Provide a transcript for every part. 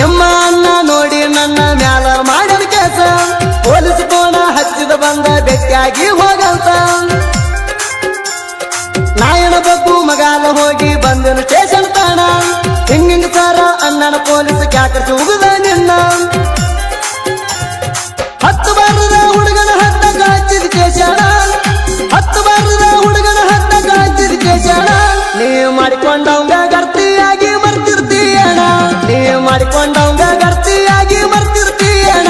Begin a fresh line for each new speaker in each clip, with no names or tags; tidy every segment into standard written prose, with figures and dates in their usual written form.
ನಿಮ್ಮ ಅಣ್ಣ ನೋಡಿ ನನ್ನ ಮ್ಯಾಲ ಮಾಡಿದ ಕೇಸ ಪೊಲೀಸ್ ಕೋಣ ಹಚ್ಚಿದ ಬಂದ ಬೆಟ್ಟಿಯಾಗಿ ಹೋಗಂತ ನಾಯನ ಬಗ್ಗು ಮಗಾಲ ಹೋಗಿ ಬಂದನು ಸ್ಟೇಷನ್ ತಾಣ ಹಿಂಗಿಂಗ ಸರ ಅಣ್ಣನ ಪೊಲೀಸ್ ಕ್ಯಾಕರ್ಸಿ ಉಗಿದ ನಿನ್ನ 10 ಬಾರದ ಹುಡುಗನ ಹತ್ತ ಕಾಚಿದ ಕೇಶಣ 10 ಬಾರದ ಹುಡುಗನ ಹತ್ತ ಕಾಚಿದ ಕೇಶಣ ನೀ ಮಾಡಿಕೊಂಡವಂಗ ಗರ್ತಿಯಾಗಿ ಮರ್ತಿರ್ತೀಯಣ ನೀ ಮಾಡಿಕೊಂಡವಂಗ ಗರ್ತಿಯಾಗಿ ಮರ್ತಿರ್ತೀಯಣ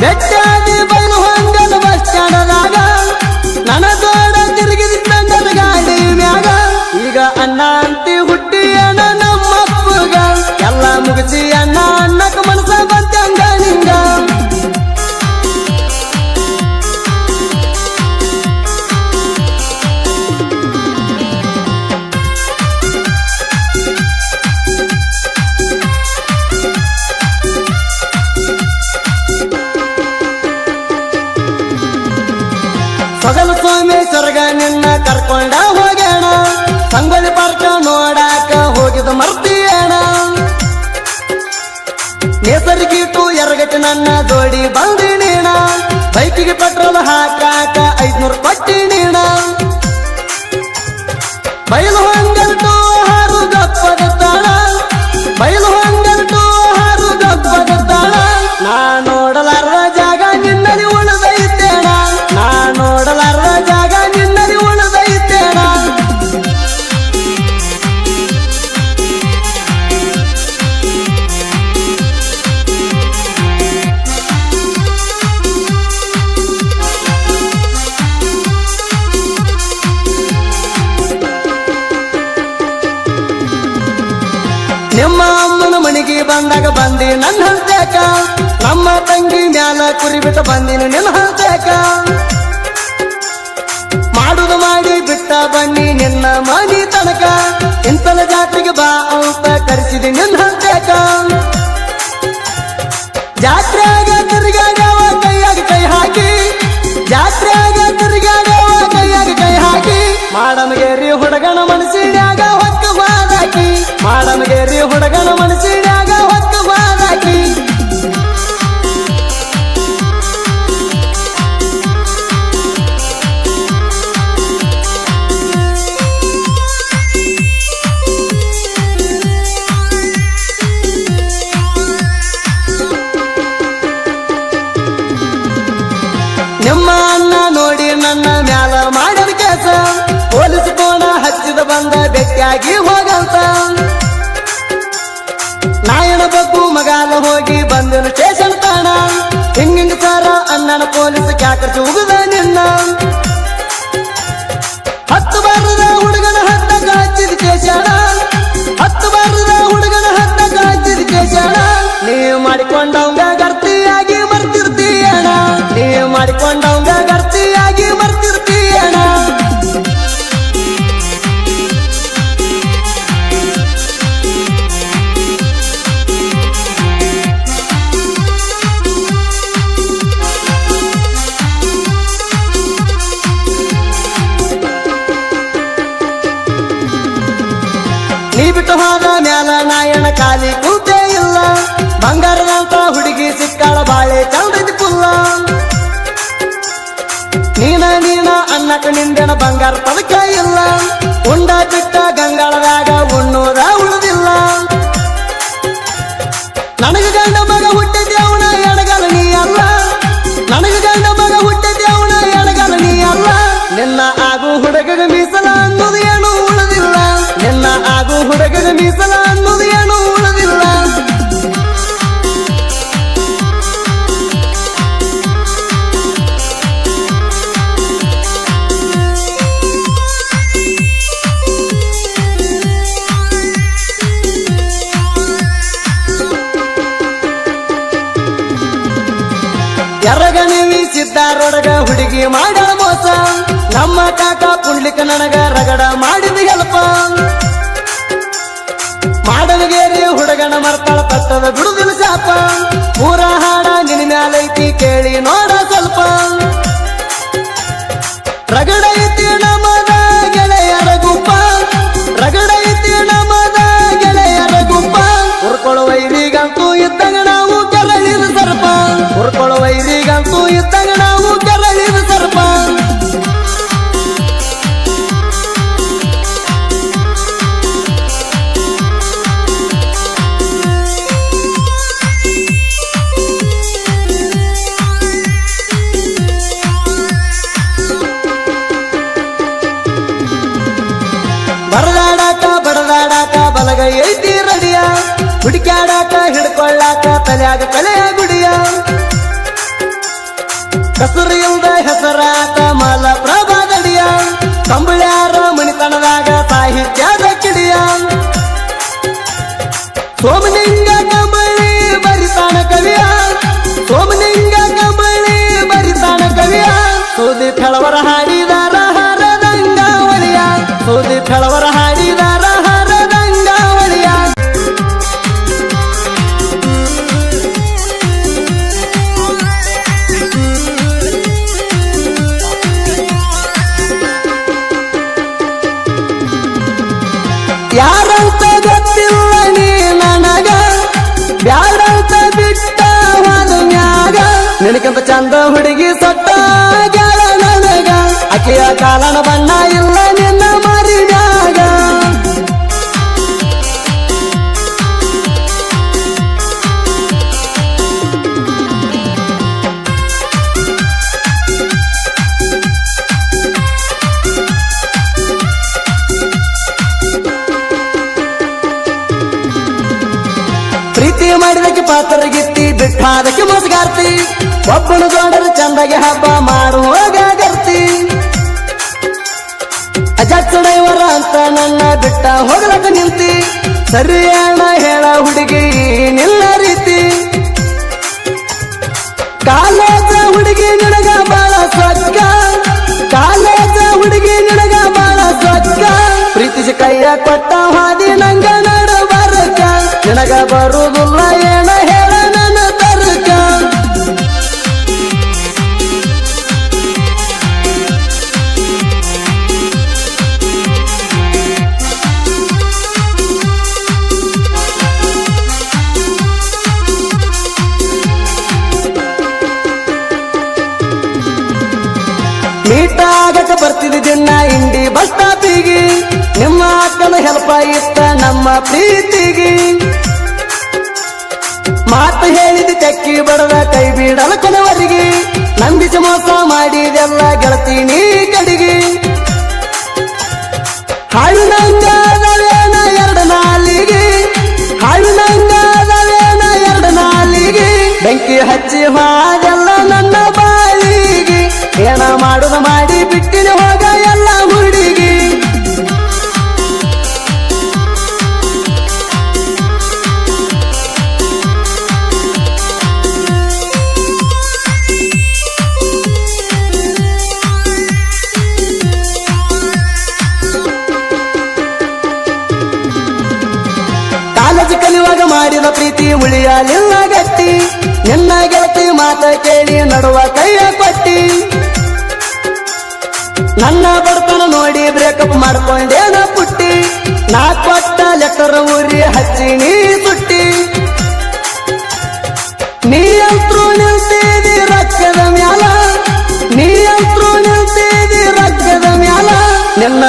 ಬೆಟ್ಟಾದಿ ಬಯಲು ಹೊಂಗಲ ಬಸ್ ಸ್ಟ್ಯಾಂಡದಾಗ ನನ್ನ ದೊಡ್ಡ ತಿರುಗಿದ ಗಾಡಿ ಮ್ಯಾಗ ಈಗ ಅಣ್ಣ ಅಂತಿ ಹುಟ್ಟಿ ಅಣ್ಣ ನಮ್ಮಪ್ಪಗ ಎಲ್ಲ ಮುಗಿಸಿ ಅಣ್ಣ ಅಣ್ಣಕ ಮನಸ ಬಂತಂಗ ನಿಂಗ ಸಗಲ ಸೋಮೇಶ್ವರ್ಗ ನಿನ್ನ ಕರ್ಕೊಂಡ ಹೋಗ್ಯಾಣ ಸಂಗೊಳ್ಳಿ ಪಾರ್ಕ ನೋಡಾಕ ಹೋಗಿದ ಮರ್ತಿಯೇಣ ನೇಸರಿಗೀಟು ಎರಗಟ್ಟು ನನ್ನ ಜೋಡಿ ಬಂದಿಣೀಣ ಬೈಕಿಗೆ ಪೆಟ್ರೋಲ್ ಹಾಕಾಕ 500 ಕೊಟ್ಟಿಣೀಣ ಬಯಲು ಹಂಗಲ್ಟು ಹಾರು ಗಪ್ಪದ ತಾಳ ಬಯಲು ಹಂಗಲ್ಟು ಹಾರು ಗಪ್ಪದ ತಾಳ ನಾ ನೋಡಲಾರ ಜಾಗ ನಿನ್ನಲ್ಲಿ ಉಳಿದೈತೇಣ ನಾ ನೋಡಲಾರ ಜಾಗ ನಿನ್ನಲ್ಲಿ ಉಳಿದೈತೇಣ ನಿಮ್ಮ ಅಮ್ಮನ ಮನೆಗೆ ಬಂದಾಗ ಬಂದಿ ನನ್ನ ಹಂತೇಕ ನಮ್ಮ ತಂಗಿ ಮ್ಯಾಲ ಕುರಿ ಬಿಟ್ಟು ಬಂದಿನ ನಿನ್ನ ಹಂತೇಕ ಮಾಡುದು ಮಾಡಿ ಬಿಟ್ಟ ಬನ್ನಿ ನಿನ್ನ ಮನಿ ತನಕ ಇಂತಲ ಜಾತ್ರೆಗೆ ಬಾ ಅಂತ ಕರೆಸಿದಿ ನಿನ್ನ ಹಂತೇಕ ಜಾತ್ರೆಯಾಗ ತಿರುಗಾಡವ ಕೈಯಾಗ ಕೈ ಹಾಕಿ ಜಾತ್ರೆಯಾಗ ತಿರುಗಾಡವ ಕೈಯಾಗ ಕೈ ಹಾಕಿ ಮಾಡಮಗೇರಿ ಹುಡುಗನ ಮನಸ್ಸಿನ್ಯಾಗ ಹೊತ್ತು ಬಾದಾಕಿ ಮಾಡಮಗೇರಿ ಹುಡುಗನ ಮನಸ್ಸಿನ್ಯಾಗ ಹೊತ್ತು ಬಾದಾಕಿ ನಿಮ್ಮ ಅಣ್ಣ ನೋಡಿ ನನ್ನ ಮ್ಯಾಲ ಮಾಡಿದ ಕೇಸ ಪೊಲೀಸ್ ಕೋಣ ಹಚ್ಚಿದ ಬಂದ ಬೆಟ್ಟಿಯಾಗಿ ಹೋಗಂತ ನಾಯನ ಬಗ್ಗು ಮಗಾಲ ಹೋಗಿ ಬಂದನು ಸ್ಟೇಷನ್ ತಾಣ ಹಿಂಗಿಂಗ ಸರ ಅಣ್ಣನ ಪೊಲೀಸ್ ಕ್ಯಾಕರ್ಸಿ ಉಗಿದ ನಿನ್ನ 10 ಬಾರದ ಹುಡುಗನ ಹತ್ತ ಕಾಚಿದ ಕೇಶಣ 10 ಬಾರದ ಹುಡುಗನ ಹತ್ತ ಕಾಚಿದ ಕೇಶಣ ನೀ ಮಾಡಿಕೊಂಡವಂಗ ಗರ್ತಿಯಾಗಿ ಮರ್ತಿರ್ತೀಯಣ ನೀ ಮಾಡಿಕೊಂಡವಂಗ ಗರ್ತಿಯಾಗಿ ಮರ್ತಿರ್ತೀಯಣ ನೀ ಬಿಟ್ಟು ಹೋದ ಮ್ಯಾಲ ನಾಯಣ ಖಾಲಿ ಕೂತೇ ಇಲ್ಲ ಬಂಗಾರದಂತ ಹುಡುಗಿ ಸಿಕ್ಕಾಳ ಬಾಳೆ ಚಂದದ ಪುಲ್ಲ ನೀನ ಅನ್ನಕ ನಿಂದೆನ ಬಂಗಾರ ಪದಕ ಇಲ್ಲ ಉಂಡ ಬಿಟ್ಟ ಗಂಗಾಳದಾಗ ಉಣ್ಣೋದ ಉಳಿದಿಲ್ಲ ನನಗ ಗಂಡ ಮಗ ಹುಟ್ಟಿದ್ದೆ ಅವನ ಎಡಗಲ ನೀ ಅಲ್ಲ ನನಗ ಗಂಡ ಮಗ ಹುಟ್ಟಿದ್ದೆ ಅವನ ಎಡಗಲ ನೀ ಅಲ್ಲ ನಿನ್ನ ಆಗು ಹುಡುಗಗ ಮೀಸಲ ಅನ್ನೋದು ಏನು ಉಳಿದಿಲ್ಲ ನಿನ್ನ ಆಗು ಹುಡುಗಗ ಮೀಸಲ ಅನ್ನೋದು ಏನು ಉಳಿದಿಲ್ಲ ಎರಗಣಿವಿ ಸಿದ್ದಾರೊಡಗ ಹುಡುಗಿ ಮಾಡಳ ಮೋಸ ನಮ್ಮ ಕಾಕ ಪುಂಡ್ಲಿಕ ನನಗ ರಗಡ ಮಾಡಿದ ಹೆಲ್ಪ ಆದ್ರ ಬಿಡುದಿಲ್ಲ ಶಾಪ ಮೂರ ಹಾಡ ನಿನ್ನ ಮ್ಯಾಲೈತಿ ಕೇಳಿ ನೋಡ ಸ್ವಲ್ಪ ರಗಡೈತಿ ನಮದ ಗೆಳೆಯರ ಗುಂಪ ರಗಡೈತಿ ನಮದ ಗೆಳೆಯರ ಗುಂಪ ಹುರ್ಕೊಳ್ಳುವ ವೈರಿಗಂತೂ ಇದ್ದಂಗ ನಾವು ಕೆರಳಿದ ಸರ್ಪ ಹುರ್ಕೊಳ್ಳುವ ವೈರಿಗಂತೂ ಇದ್ದಂಗ ನಾವು ಕೆರಳಿದ ಸರ್ಪ ಬಡದಾಡಾಕ ಬಲಗೈ ಐತಿ ರಡಿಯ ಹುಡುಕ್ಯಾಡಾಕ ಹಿಡ್ಕೊಳ್ಳಾಕ ತಲೆಯಾಗ ಕಲೆಯ ಗುಡಿಯ ಕಸರು ಇಲ್ದ ಹೆಸರಾತ ಮಲ ಪ್ರಭಾದಡಿಯ ಕಂಬಳ್ಯಾರ ಮಣಿತನದಾಗ ಸಾಹಿತ್ಯದ ಕಿಡಿಯ ಸೋಮಲಿಂಗ ಕಂಬಳಿ ಬರಿತಾನ ಕವಿಯ ಸೋಮಲಿಂಗ ಕಂಬಳಿ ಬರಿತಾನ ಕವಿಯ ಸೂದಿ ಫೆಳವರ ಹಾಡಿದಾರ ಹರದಂಗಾವಳಿಯ ಸೂದಿ ಫೆಳವರ ಹಾಡಿದಾರ ಹರದಂಗಾವಳಿಯ ಯಾರಂತ ಗೊತ್ತಿಲ್ಲ ನೀ ನನಗ ಬ್ಯಾಡಂತ ಬಿಟ್ಟ ಹೋದ ಮ್ಯಾಗ ನಿನಗಿಂತ ಚಂದ ಹುಡುಗಿ ಸಟ್ಟ ಗೆಳ ನನಗ ಅಕ್ಕಿಯ ಕಾಲನ ಬಣ್ಣ ಇಲ್ಲ ನಿನ್ನ ಮರಿಯಾಗ ಪ್ರೀತಿ ಮಾಡಿದಕ್ಕೆ ಪಾತ್ರಗಿತ್ತಿ ಬಿಟ್ಟಾದಕ್ಕೆ ಮೋಸಗಾರ್ತಿ ಒಬ್ಬನ ಜೋಡರ ಚಂದಗೆ ಹಬ್ಬ ಮಾಡುವಾಗ ಗರ್ತಿ ಅಜಾತ್ ಡ್ರೈವರ ಅಂತ ನನ್ನ ಬಿಟ್ಟ ಹೋಗಲಕ್ಕ ನಿಂತಿ ಸರಿಯಾಣ ಹೇಳ ಹುಡುಗಿ ನಿನ್ನ ರೀತಿ ಕಾಲೇಜ ಹುಡುಗಿ ನಿನಗ ಬಾಳ ಸ್ವಚ್ಛ ಕಾಲೇಜ ಹುಡುಗಿ ನಿನಗ ಬಾಳ ಸ್ವಚ್ಛ ಪ್ರೀತಿಸಿ ಕೈಯ ಕೊಟ್ಟ ಹಾದಿ ನಂಗ ನಡಬಾರಕ ನಿನಗ ಬರುವುದಿಲ್ಲ ಏನ ಹೇಳ ನನ್ನ ತರ್ಕ ಮೀಟ ಆಗಕ ಬರ್ತಿದ್ದ ದಿನ ಇಂಡಿ ಬಸ್ ಸ್ಟಾಪಿಗೆ ನಿಮ್ಮ ಅಕ್ಕನ ಹೆಲ್ಪ ಇತ್ತ ನಮ್ಮ ಪ್ರೀತಿಗೆ ಮಾತು ಹೇಳಿದ ತೆಕ್ಕಿ ಬಡದ ಕೈ ಬಿಡಲ ಕೊನೆವರೆಗೆ ನಂಬಿಸಿ ಮೋಸ ಮಾಡಿದೆಲ್ಲ ಗೆಳತಿ ನೀ ಕಡಿಗೆ ಹಾಳಿನಂಗಾದವೇನ ಎರಡು ನಾಲಿಗೆ ಹಾಳಿನಂಗಾದವೇನ ಎರಡು ನಾಲಿಗೆ ಬೆಂಕಿ ಹಚ್ಚಿ ಹಾಗೆಲ್ಲ ನನ್ನ ಬಾಳಿಗೆ ಏನ ಮಾಡುದ ಮಾಡಿ ಬಿಟ್ಟಿನ ಹೋಗ ಎಲ್ಲ ಹುಡುಗಿ ಕಾಲೇಜ್ ಕಲಿಯುವಾಗ ಮಾಡಿದ ಪ್ರೀತಿ ಉಳಿಯಲಿಲ್ಲ ಗಟ್ಟಿ ನಿನ್ನ ಗೆಳತಿ ಮಾತ ಕೇಳಿ ನಡುವ ಕೈಯ ಕೊಟ್ಟಿ ನನ್ನ ಬಡತನ ನೋಡಿ ಬ್ರೇಕಪ್ ಮಾಡ್ಕೊಂಡೇನ ಪುಟ್ಟಿ ನಾ ಕೊಟ್ಟ ಲೆಟರ್ ಊರಿ ಹಚ್ಚಿ ನೀ ಸುಟ್ಟಿ ನೀ ಅಂತೂ ನಿಲ್ತಿದಿ ರೊಕ್ಕದ ಮ್ಯಾಲ ನೀ ಅಂತೂ ನಿಲ್ತಿದಿ ರೊಕ್ಕದ ಮ್ಯಾಲ ನಿನ್ನ